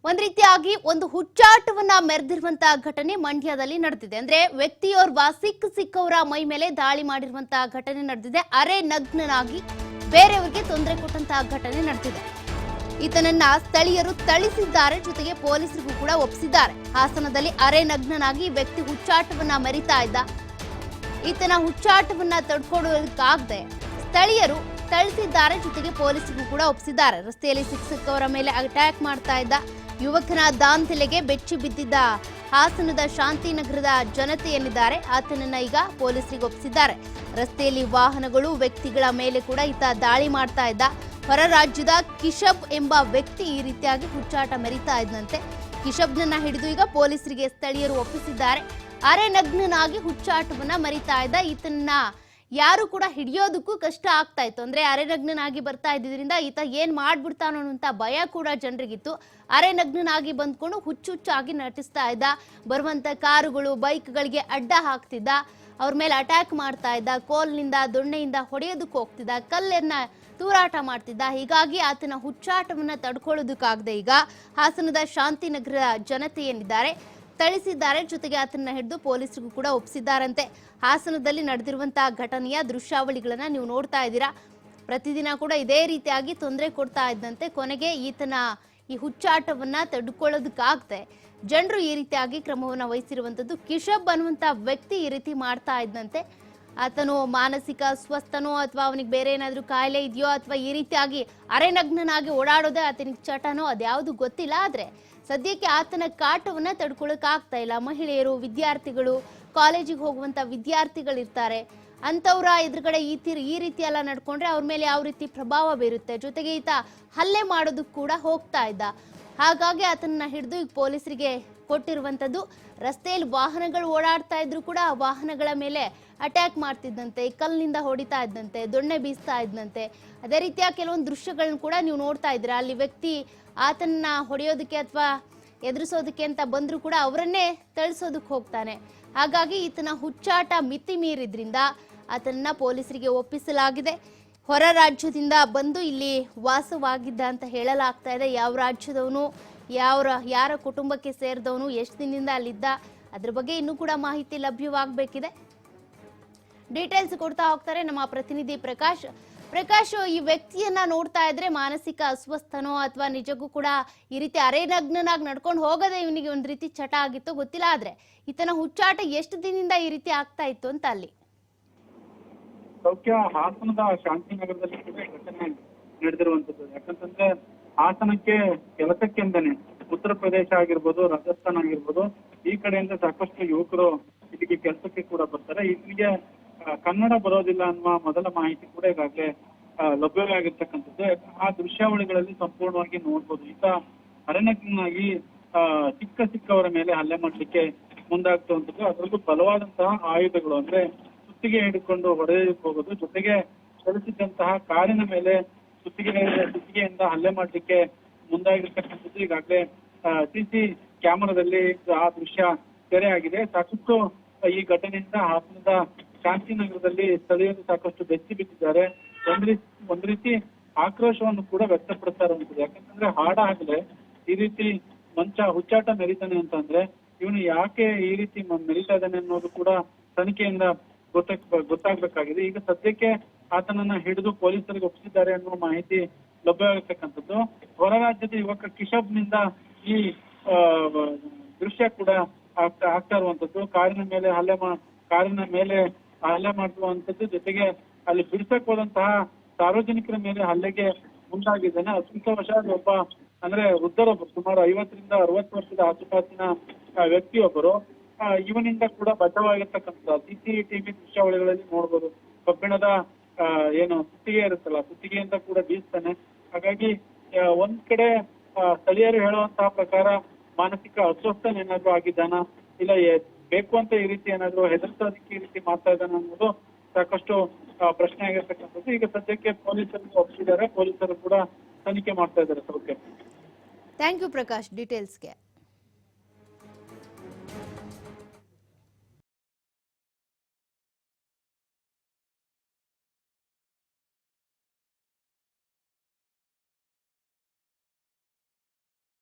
ಒಂದ್ ರೀತಿಯಾಗಿ ಒಂದು ಹುಚ್ಚಾಟವನ್ನ ಮೆರೆದಿರುವಂತಹ ಘಟನೆ ಮಂಡ್ಯದಲ್ಲಿ ನಡೆದಿದೆ. ಅಂದ್ರೆ ವ್ಯಕ್ತಿಯೋರ್ವ ಸಿಕ್ಕವರ ಮೈ ಮೇಲೆ ದಾಳಿ ಮಾಡಿರುವಂತಹ ಘಟನೆ ನಡೆದಿದೆ. ಅರೆ ನಗ್ನನಾಗಿ ಬೇರೆಯವರಿಗೆ ತೊಂದರೆ ಕೊಟ್ಟಂತಹ ಘಟನೆ ನಡೆದಿದೆ. ಈತನನ್ನ ಸ್ಥಳೀಯರು ಥಳಿಸಿದ್ದಾರೆ, ಜೊತೆಗೆ ಪೊಲೀಸರಿಗೂ ಕೂಡ ಒಪ್ಪಿಸಿದ್ದಾರೆ. ಹಾಸನದಲ್ಲಿ ಅರೆ ನಗ್ನನಾಗಿ ವ್ಯಕ್ತಿ ಹುಚ್ಚಾಟವನ್ನ ಮೆರಿತಾ ಇದ್ದ. ಈತನ ಹುಚ್ಚಾಟವನ್ನ ತಡ್ಕೊಳ್ಳೋದಕ್ಕಾಗದೆ ಸ್ಥಳೀಯರು ಥಳಿಸಿದ್ದಾರೆ, ಜೊತೆಗೆ ಪೊಲೀಸರಿಗೂ ಕೂಡ ಒಪ್ಪಿಸಿದ್ದಾರೆ. ರಸ್ತೆಯಲ್ಲಿ ಸಿಕ್ಕವರ ಮೇಲೆ ಅಟ್ಯಾಕ್ ಮಾಡ್ತಾ ಇದ್ದ ಯುವಕನ ದಾಂಧಲೆಗೆ ಬೆಚ್ಚಿ ಬಿದ್ದಿದ್ದ ಹಾಸನದ ಶಾಂತಿನಗರದ ಜನತೆ ಏನಿದ್ದಾರೆ ಆತನನ್ನ ಈಗ ಪೊಲೀಸರಿಗೆ ಒಪ್ಪಿಸಿದ್ದಾರೆ. ರಸ್ತೆಯಲ್ಲಿ ವಾಹನಗಳು, ವ್ಯಕ್ತಿಗಳ ಮೇಲೆ ಕೂಡ ಈತ ದಾಳಿ ಮಾಡ್ತಾ ಇದ್ದ. ಹೊರ ರಾಜ್ಯದ ಕಿಶಬ್ ಎಂಬ ವ್ಯಕ್ತಿ ಈ ರೀತಿಯಾಗಿ ಹುಚ್ಚಾಟ ಮೆರಿತಾ ಇದ್ದಂತೆ. ಕಿಶಬ್ನನ್ನ ಹಿಡಿದು ಈಗ ಪೊಲೀಸರಿಗೆ ಸ್ಥಳೀಯರು ಒಪ್ಪಿಸಿದ್ದಾರೆ. ಅರೆ ನಗ್ನನಾಗಿ ಹುಚ್ಚಾಟವನ್ನ ಮರಿತಾ ಇದ್ದ. ಈತನನ್ನ ಯಾರು ಕೂಡ ಹಿಡಿಯೋದಕ್ಕೂ ಕಷ್ಟ ಆಗ್ತಾ ಇತ್ತು. ಅಂದ್ರೆ ಅರೆನಗ್ನನಾಗಿ ಬರ್ತಾ ಇದ್ದಿದ್ರಿಂದ ಈತ ಏನ್ ಮಾಡ್ಬಿಡ್ತಾನೋ ಅನ್ನುವಂತ ಭಯ ಕೂಡ ಜನರಿಗಿತ್ತು. ಅರೆನಗ್ನನಾಗಿ ಬಂದ್ಕೊಂಡು ಹುಚ್ಚುಚ್ಚಾಗಿ ನಟಿಸ್ತಾ ಇದ್ದ. ಬರುವಂತ ಕಾರುಗಳು, ಬೈಕ್ಗಳಿಗೆ ಅಡ್ಡ ಹಾಕ್ತಿದ್ದ, ಅವ್ರ ಮೇಲೆ ಅಟ್ಯಾಕ್ ಮಾಡ್ತಾ ಇದ್ದ, ಕೋಲ್ನಿಂದ ದೊಣ್ಣೆಯಿಂದ ಹೊಡೆಯೋದಕ್ಕೆ ಹೋಗ್ತಿದ್ದ, ಕಲ್ಲನ್ನ ತೂರಾಟ ಮಾಡ್ತಿದ್ದ. ಹೀಗಾಗಿ ಆತನ ಹುಚ್ಚಾಟವನ್ನ ತಡ್ಕೊಳ್ಳೋದಕ್ಕಾಗದೆ ಈಗ ಹಾಸನದ ಶಾಂತಿನಗರ ಜನತೆ ಏನಿದ್ದಾರೆ ಥಳಿಸಿದ್ದಾರೆ, ಜೊತೆಗೆ ಆತನ ಹಿಡಿದು ಪೊಲೀಸರಿಗೂ ಕೂಡ ಒಪ್ಪಿಸಿದ್ದಾರಂತೆ. ಹಾಸನದಲ್ಲಿ ನಡೆದಿರುವಂತಹ ಘಟನೆಯ ದೃಶ್ಯಾವಳಿಗಳನ್ನ ನೀವು ನೋಡ್ತಾ ಇದ್ದೀರಾ. ಪ್ರತಿದಿನ ಕೂಡ ಇದೇ ರೀತಿಯಾಗಿ ತೊಂದರೆ ಕೊಡ್ತಾ ಇದ್ದಂತೆ ಕೊನೆಗೆ ಈತನ ಈ ಹುಚ್ಚಾಟವನ್ನ ತಡ್ಕೊಳ್ಳೋದಕ್ಕಾಗದೆ ಜನರು ಈ ರೀತಿಯಾಗಿ ಕ್ರಮವನ್ನು ವಹಿಸಿರುವಂತದ್ದು. ಕಿಶಬ್ ಅನ್ನುವಂತ ವ್ಯಕ್ತಿ ಈ ರೀತಿ ಮಾಡ್ತಾ ಇದ್ದಂತೆ. ಆತನು ಮಾನಸಿಕ ಸ್ವಸ್ಥನೋ ಅಥವಾ ಅವನಿಗೆ ಬೇರೆ ಏನಾದ್ರೂ ಕಾಯಿಲೆ ಇದೆಯೋ ಅಥವಾ ಈ ರೀತಿಯಾಗಿ ಅರೆನಗ್ನನಾಗಿ ಓಡಾಡೋದೇ ಆತನಿಗೆ ಚಟನೋ ಅದ್ಯಾವುದು ಗೊತ್ತಿಲ್ಲ. ಆದ್ರೆ ಸದ್ಯಕ್ಕೆ ಆತನ ಕಾಟವನ್ನ ತಡ್ಕೊಳಕ್ ಆಗ್ತಾ ಇಲ್ಲ. ಮಹಿಳೆಯರು, ವಿದ್ಯಾರ್ಥಿಗಳು, ಕಾಲೇಜಿಗೆ ಹೋಗುವಂತ ವಿದ್ಯಾರ್ಥಿಗಳಿರ್ತಾರೆ, ಅಂತವ್ರ ಎದುರುಗಡೆ ಈ ರೀತಿ ಎಲ್ಲ ನಡ್ಕೊಂಡ್ರೆ ಅವ್ರ ಮೇಲೆ ಯಾವ ರೀತಿ ಪ್ರಭಾವ ಬೀರುತ್ತೆ. ಜೊತೆಗೆ ಈತ ಹಲ್ಲೆ ಮಾಡೋದಕ್ಕೆ ಕೂಡ ಹೋಗ್ತಾ ಇದ್ದ. ಹಾಗಾಗಿ ಆತನ ಹಿಡಿದು ಈಗ ಪೊಲೀಸರಿಗೆ ಕೊಟ್ಟಿರುವಂತದ್ದು. ರಸ್ತೆಯಲ್ಲಿ ವಾಹನಗಳು ಓಡಾಡ್ತಾ ಇದ್ರು ಕೂಡ ಆ ವಾಹನಗಳ ಮೇಲೆ ಅಟ್ಯಾಕ್ ಮಾಡ್ತಿದ್ದಂತೆ, ಕಲ್ಲಿನಿಂದ ಹೊಡಿತಾ ಇದ್ದಂತೆ, ದೊಣ್ಣೆ ಬೀಸ್ತಾ ಇದ್ದಂತೆ. ಅದೇ ರೀತಿಯ ಕೆಲವೊಂದು ದೃಶ್ಯಗಳನ್ನ ಕೂಡ ನೀವು ನೋಡ್ತಾ ಇದ್ದೀರಾ. ಅಲ್ಲಿ ವ್ಯಕ್ತಿ ಆತನ್ನ ಹೊಡೆಯೋದಕ್ಕೆ ಅಥವಾ ಎದುರಿಸೋದಕ್ಕೆ ಅಂತ ಬಂದ್ರು ಕೂಡ ಅವರನ್ನೇ ಥಳಿಸೋದಕ್ಕೆ ಹೋಗ್ತಾನೆ. ಹಾಗಾಗಿ ಈತನ ಹುಚ್ಚಾಟ ಮಿತಿ ಮೀರಿದ್ರಿಂದ ಆತನನ್ನ ಪೊಲೀಸರಿಗೆ ಒಪ್ಪಿಸಲಾಗಿದೆ. ಹೊರ ರಾಜ್ಯದಿಂದ ಬಂದು ಇಲ್ಲಿ ವಾಸವಾಗಿದ್ದ ಅಂತ ಹೇಳಲಾಗ್ತಾ ಇದೆ. ಯಾವ ರಾಜ್ಯದವನು, ಯಾರ ಕುಟುಂಬಕ್ಕೆ ಸೇರಿದವನು, ಎಷ್ಟು ದಿನದಿಂದ ಅಲ್ಲಿದ್ದ, ಅದ್ರ ಬಗ್ಗೆ ಇನ್ನೂ ಕೂಡ ಮಾಹಿತಿ ಲಭ್ಯವಾಗಬೇಕಿದೆ. ಡೀಟೇಲ್ಸ್ ಕೊಡ್ತಾ ಹೋಗ್ತಾರೆ ನಮ್ಮ ಪ್ರತಿನಿಧಿ ಪ್ರಕಾಶ್. ಈ ವ್ಯಕ್ತಿಯನ್ನ ನೋಡ್ತಾ ಇದ್ರೆ ಮಾನಸಿಕ ಅಸ್ವಸ್ಥನೋ ಅಥವಾ ನಿಜಕ್ಕೂ ಕೂಡ ಈ ರೀತಿ ಅರೆನಗ್ನನಾಗಿ ನಡ್ಕೊಂಡು ಹೋಗೋದೇ ಇವನಿಗೆ ಒಂದ್ ರೀತಿ ಚಟ ಆಗಿತ್ತು ಗೊತ್ತಿಲ್ಲ. ಆದ್ರೆ ಈತನ ಹುಚ್ಚಾಟ ಎಷ್ಟು ದಿನದಿಂದ ಈ ರೀತಿ ಆಗ್ತಾ ಇತ್ತು ಅಂತ ಅಲ್ಲಿ ಸೌಖ್ಯ ಹಾಸನದ ಶಾಂತಿನಗರದಲ್ಲಿ ಕೂಡ ಘಟನೆ ನಡೆದಿರುವಂತದ್ದು. ಯಾಕಂತಂದ್ರೆ ಹಾಸನಕ್ಕೆ ಕೆಲಸಕ್ಕೆಂದನೆ ಉತ್ತರ ಪ್ರದೇಶ ಆಗಿರ್ಬೋದು, ರಾಜಸ್ಥಾನ ಆಗಿರ್ಬೋದು, ಈ ಕಡೆಯಿಂದ ಸಾಕಷ್ಟು ಯುವಕರು ಇದಕ್ಕೆ ಕೆಲಸಕ್ಕೆ ಕೂಡ ಬರ್ತಾರೆ. ಇಲ್ಲಿಗೆ ಕನ್ನಡ ಬರೋದಿಲ್ಲ ಅನ್ನುವ ಮೊದಲ ಮಾಹಿತಿ ಕೂಡ ಈಗಾಗಲೇ ಲಭ್ಯವಾಗಿರ್ತಕ್ಕಂಥದ್ದು. ಆ ದೃಶ್ಯಾವಳಿಗಳಲ್ಲಿ ಸಂಪೂರ್ಣವಾಗಿ ನೋಡ್ಬೋದು. ಈತ ಅರೆನಗ್ನಾಗಿ ಸಿಕ್ಕವರ ಮೇಲೆ ಹಲ್ಲೆ ಮಾಡ್ಲಿಕ್ಕೆ ಮುಂದಾಗ್ತುವಂಥದ್ದು. ಅದರಲ್ಲೂ ಬಲವಾದಂತಹ ಆಯುಧಗಳು ಅಂದ್ರೆ ಸುತ್ತಿಗೆ ಹಿಡ್ಕೊಂಡು ಹೊಡೆಯಕ್ಕೆ ಹೋಗೋದು, ಜೊತೆಗೆ ಚಲಿಸಿದಂತಹ ಕಾರಿನ ಮೇಲೆ ಸುತ್ತಿಗೆಯಿಂದ ಹಲ್ಲೆ ಮಾಡ್ಲಿಕ್ಕೆ ಮುಂದಾಗಿರ್ತಕ್ಕಂಥದ್ದು. ಈಗಾಗಲೇ ಸಿಸಿ ಕ್ಯಾಮೆರಾದಲ್ಲಿ ಆ ದೃಶ್ಯ ಸೆರೆ ಆಗಿದೆ. ಸಾಕಷ್ಟು ಈ ಘಟನೆಯಿಂದ ಹಾಸನದ ಶಾಂತಿನಗರದಲ್ಲಿ ಸ್ಥಳೀಯರು ಸಾಕಷ್ಟು ಬೆಚ್ಚಿ ಬಿದ್ದಿದ್ದಾರೆ. ಒಂದ್ ರೀತಿ ಆಕ್ರೋಶವನ್ನು ಕೂಡ ವ್ಯಕ್ತಪಡಿಸ್ತಾ ಇರುವಂತದ್ದು. ಯಾಕಂತಂದ್ರೆ ಹಾಡಾಗ್ಲೆ ಈ ರೀತಿ ಹುಚ್ಚಾಟ ಮೆರಿತಾನೆ ಅಂತಂದ್ರೆ ಇವನು ಯಾಕೆ ಈ ರೀತಿ ಮೆರಿತಾ ಇದ್ದಾನೆ ಅನ್ನೋದು ಕೂಡ ತನಿಖೆಯಿಂದ ಗೊತ್ತಾಗ್ಬೇಕಾಗಿದೆ. ಈಗ ಸದ್ಯಕ್ಕೆ ಆತನನ್ನ ಹಿಡಿದು ಪೊಲೀಸರಿಗೆ ಒಪ್ಪಿಸಿದ್ದಾರೆ ಅನ್ನುವ ಮಾಹಿತಿ ಲಭ್ಯವಾಗಿರ್ತಕ್ಕಂಥದ್ದು. ಹೊರ ರಾಜ್ಯದ ಯುವಕ ಕಿಶಬ್ನಿಂದ ಈ ದೃಶ್ಯ ಕೂಡ ಆಗ್ತಾ ಇರುವಂತದ್ದು. ಕಾರಿನ ಮೇಲೆ ಹಲ್ಲೆ ಮಾಡುವಂತದ್ದು, ಜೊತೆಗೆ ಅಲ್ಲಿ ಬಿಡಿಸಕ್ ಹೋದಂತಹ ಸಾರ್ವಜನಿಕರ ಮೇಲೆ ಹಲ್ಲೆಗೆ ಮುಂದಾಗಿದ್ದಾನೆ. ಅದೃಷ್ಟವಶಾತ್ ಒಬ್ಬ ಅಂದ್ರೆ ವೃದ್ಧರೊಬ್ಬರು, ಸುಮಾರು 50ರಿಂದ 60 ವರ್ಷದ ಆಸುಪಾಸಿನ ವ್ಯಕ್ತಿಯೊಬ್ಬರು ಇವನಿಂದ ಕೂಡ ಬಚಾವಾಗಿರ್ತಕ್ಕಂಥ CCTV ದೃಶ್ಯಾವಳಿಗಳಲ್ಲಿ ನೋಡ್ಬೋದು. ಕಬ್ಬಿಣದ ಏನು ಸುತ್ತಿಗೆ ಇರುತ್ತಲ್ಲ, ಸುತ್ತಿಗೆಯಿಂದ ಕೂಡ ಬೀಸ್ತಾನೆ. ಹಾಗಾಗಿ ಒಂದ್ ಕಡೆ ಸ್ಥಳೀಯರು ಹೇಳುವಂತಹ ಪ್ರಕಾರ ಮಾನಸಿಕ ಅಸ್ವಸ್ಥನೇನಾದ್ರೂ ಆಗಿದ್ದಾನ, ಇಲ್ಲ ಬೇಕು ಅಂತ ಈ ರೀತಿ ಏನಾದ್ರು ಹೆದರ್ಸೋದಕ್ಕೆ ಈ ರೀತಿ ಮಾಡ್ತಾ ಇದ್ದಾನೆ ಅನ್ನೋದು ಸಾಕಷ್ಟು ಪ್ರಶ್ನೆ ಆಗಿರ್ತಕ್ಕಂಥದ್ದು. ಈಗ ಸದ್ಯಕ್ಕೆ ಪೊಲೀಸರು ಒಪ್ಪಿಸಿದ್ದಾರೆ. ಪೊಲೀಸರು ಕೂಡ ತನಿಖೆ ಮಾಡ್ತಾ ಇದ್ದಾರೆ. ಸೌಖ್ಯ. Thank you Prakash ಡೀಟೇಲ್ಸ್ಗೆ.